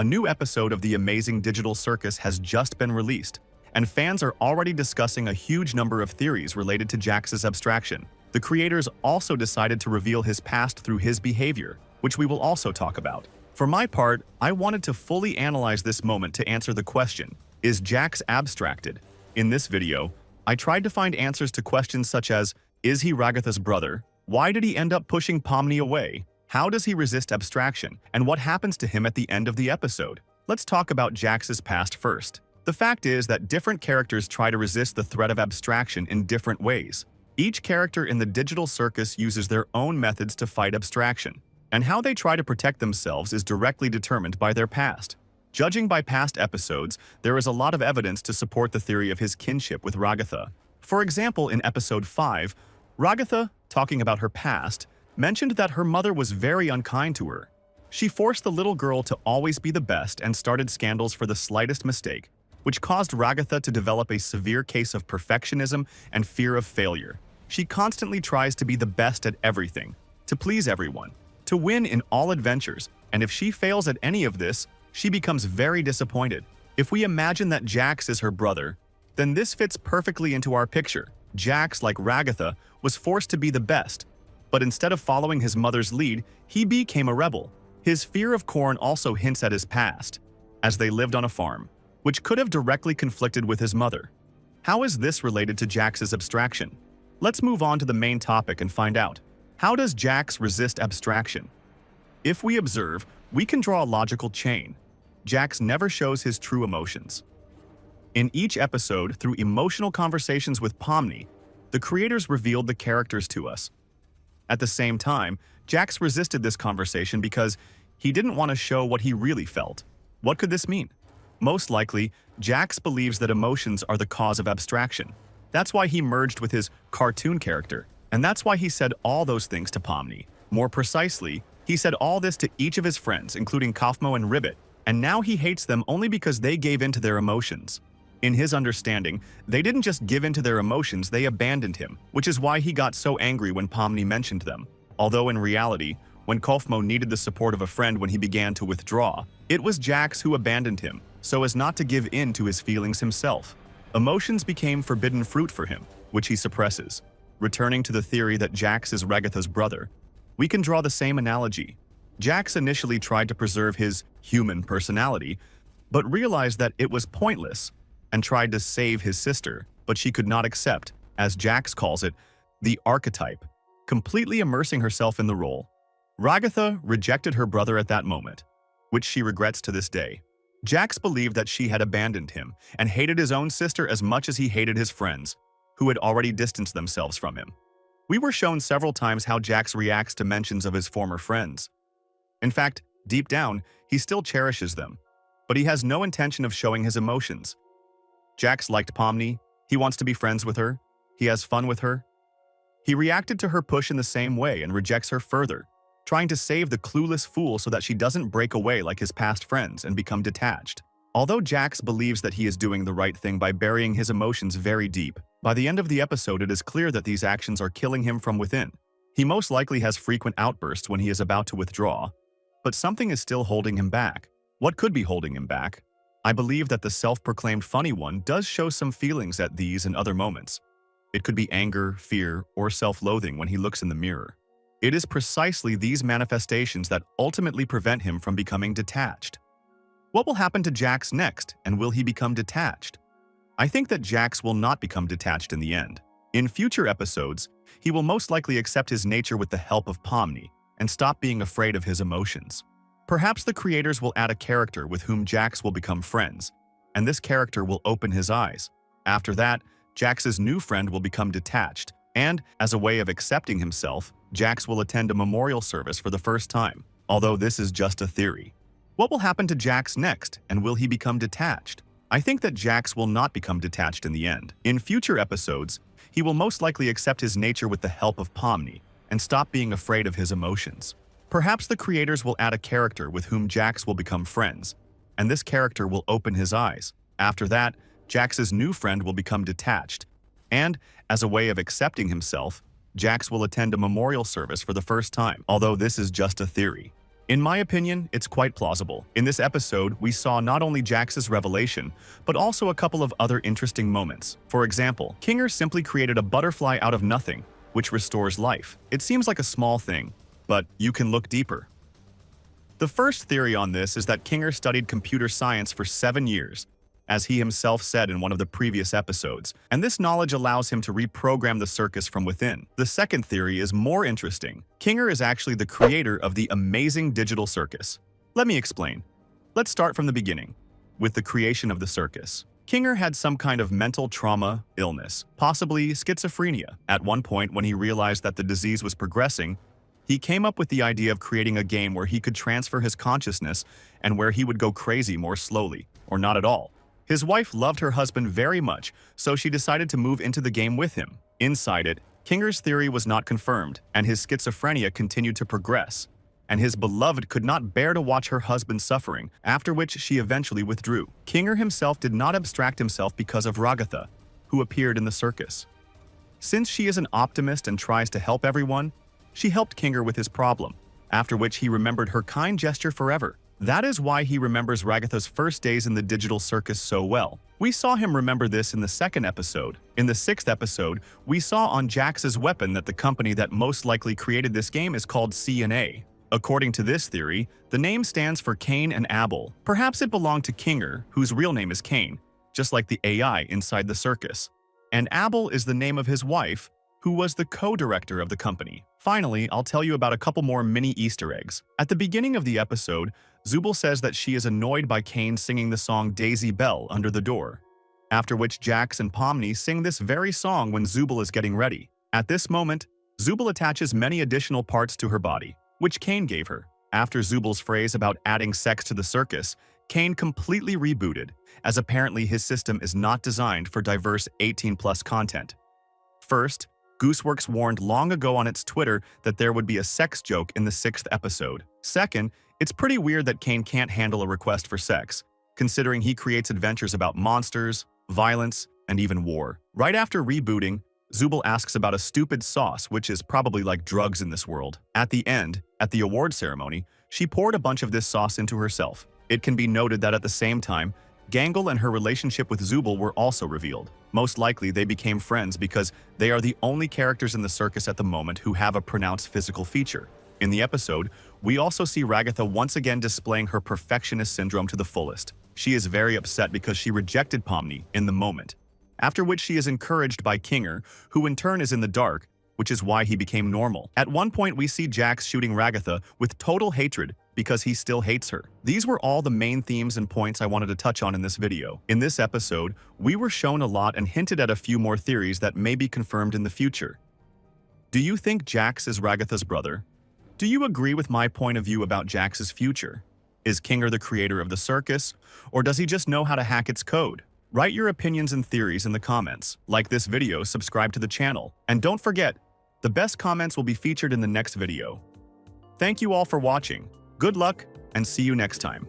A new episode of the Amazing Digital Circus has just been released, and fans are already discussing a huge number of theories related to JAX's abstraction. The creators also decided to reveal his past through his behavior, which we will also talk about. For my part, I wanted to fully analyze this moment to answer the question, is JAX abstracted? In this video, I tried to find answers to questions such as, is he Ragatha's brother? Why did he end up pushing Pomni away? How does he resist abstraction? And what happens to him at the end of the episode? Let's talk about JAX's past first. The fact is that different characters try to resist the threat of abstraction in different ways. Each character in the digital circus uses their own methods to fight abstraction, and how they try to protect themselves is directly determined by their past. Judging by past episodes, there is a lot of evidence to support the theory of his kinship with Ragatha. For example, in episode 5, Ragatha, talking about her past, mentioned that her mother was very unkind to her. She forced the little girl to always be the best and started scandals for the slightest mistake, which caused Ragatha to develop a severe case of perfectionism and fear of failure. She constantly tries to be the best at everything, to please everyone, to win in all adventures, and if she fails at any of this, she becomes very disappointed. If we imagine that JAX is her brother, then this fits perfectly into our picture. JAX, like Ragatha, was forced to be the best, but instead of following his mother's lead, he became a rebel. His fear of corn also hints at his past, as they lived on a farm, which could have directly conflicted with his mother. How is this related to JAX's abstraction? Let's move on to the main topic and find out. How does JAX resist abstraction? If we observe, we can draw a logical chain. JAX never shows his true emotions. In each episode, through emotional conversations with Pomni, the creators revealed the characters to us. At the same time, JAX resisted this conversation because he didn't want to show what he really felt. What could this mean? Most likely, JAX believes that emotions are the cause of abstraction. That's why he merged with his cartoon character, and that's why he said all those things to Pomni. More precisely, he said all this to each of his friends, including Kaufmo and Ribbit, and now he hates them only because they gave in to their emotions. In his understanding, they didn't just give in to their emotions, they abandoned him, which is why he got so angry when Pomni mentioned them. Although in reality, when Kaufmo needed the support of a friend when he began to withdraw, it was JAX who abandoned him, so as not to give in to his feelings himself. Emotions became forbidden fruit for him, which he suppresses. Returning to the theory that JAX is Ragatha's brother, we can draw the same analogy. JAX initially tried to preserve his human personality, but realized that it was pointless, and tried to save his sister, but she could not accept, as JAX calls it, the archetype, completely immersing herself in the role. Ragatha rejected her brother at that moment, which she regrets to this day. JAX believed that she had abandoned him and hated his own sister as much as he hated his friends, who had already distanced themselves from him. We were shown several times how JAX reacts to mentions of his former friends. In fact, deep down, he still cherishes them, but he has no intention of showing his emotions. JAX liked Pomni, he wants to be friends with her, he has fun with her. He reacted to her push in the same way and rejects her further, trying to save the clueless fool so that she doesn't break away like his past friends and become detached. Although JAX believes that he is doing the right thing by burying his emotions very deep, by the end of the episode it is clear that these actions are killing him from within. He most likely has frequent outbursts when he is about to withdraw, but something is still holding him back. What could be holding him back? I believe that the self-proclaimed funny one does show some feelings at these and other moments. It could be anger, fear, or self-loathing when he looks in the mirror. It is precisely these manifestations that ultimately prevent him from becoming detached. What will happen to JAX next, and will he become detached? I think that JAX will not become detached in the end. In future episodes, he will most likely accept his nature with the help of Pomni and stop being afraid of his emotions. Perhaps the creators will add a character with whom JAX will become friends, and this character will open his eyes. After that, JAX's new friend will become detached, and, as a way of accepting himself, JAX will attend a memorial service for the first time, although this is just a theory. What will happen to JAX next, and will he become detached? I think that JAX will not become detached in the end. In future episodes, he will most likely accept his nature with the help of Pomni and stop being afraid of his emotions. Perhaps the creators will add a character with whom JAX will become friends, and this character will open his eyes. After that, JAX's new friend will become detached, and, as a way of accepting himself, JAX will attend a memorial service for the first time, although this is just a theory. In my opinion, it's quite plausible. In this episode, we saw not only JAX's revelation, but also a couple of other interesting moments. For example, Kinger simply created a butterfly out of nothing, which restores life. It seems like a small thing, but you can look deeper. The first theory on this is that Kinger studied computer science for 7 years, as he himself said in one of the previous episodes, and this knowledge allows him to reprogram the circus from within. The second theory is more interesting. Kinger is actually the creator of the Amazing Digital Circus. Let me explain. Let's start from the beginning, with the creation of the circus. Kinger had some kind of mental trauma, illness, possibly schizophrenia. At one point, when he realized that the disease was progressing, he came up with the idea of creating a game where he could transfer his consciousness and where he would go crazy more slowly, or not at all. His wife loved her husband very much, so she decided to move into the game with him. Inside it, Kinger's theory was not confirmed, and his schizophrenia continued to progress, and his beloved could not bear to watch her husband suffering, after which she eventually withdrew. Kinger himself did not abstract himself because of Ragatha, who appeared in the circus. Since she is an optimist and tries to help everyone, she helped Kinger with his problem, after which he remembered her kind gesture forever. That is why he remembers Ragatha's first days in the digital circus so well. We saw him remember this in the second episode. In the sixth episode, we saw on JAX's weapon that the company that most likely created this game is called C&A. According to this theory, the name stands for Cain and Abel. Perhaps it belonged to Kinger, whose real name is Cain, just like the AI inside the circus. And Abel is the name of his wife, who was the co-director of the company. Finally, I'll tell you about a couple more mini Easter eggs. At the beginning of the episode, Zubul says that she is annoyed by Cain singing the song Daisy Bell under the door, after which JAX and Pomni sing this very song when Zubul is getting ready. At this moment, Zubul attaches many additional parts to her body, which Cain gave her. After Zubul's phrase about adding sex to the circus, Cain completely rebooted, as apparently his system is not designed for diverse 18+ content. First, Gooseworks warned long ago on its Twitter that there would be a sex joke in the 6th episode. Second, it's pretty weird that Cain can't handle a request for sex, considering he creates adventures about monsters, violence, and even war. Right after rebooting, Zubul asks about a stupid sauce, which is probably like drugs in this world. At the end, at the award ceremony, she poured a bunch of this sauce into herself. It can be noted that at the same time, Gangle and her relationship with Zubul were also revealed. Most likely, they became friends because they are the only characters in the circus at the moment who have a pronounced physical feature. In the episode, we also see Ragatha once again displaying her perfectionist syndrome to the fullest. She is very upset because she rejected Pomni in the moment, after which she is encouraged by Kinger, who in turn is in the dark, which is why he became normal. At one point, we see JAX shooting Ragatha with total hatred because he still hates her. These were all the main themes and points I wanted to touch on in this video. In this episode, we were shown a lot and hinted at a few more theories that may be confirmed in the future. Do you think JAX is Ragatha's brother? Do you agree with my point of view about JAX's future? Is Kinger the creator of the circus, or does he just know how to hack its code? Write your opinions and theories in the comments. Like this video, subscribe to the channel, and don't forget, the best comments will be featured in the next video. Thank you all for watching. Good luck, and see you next time.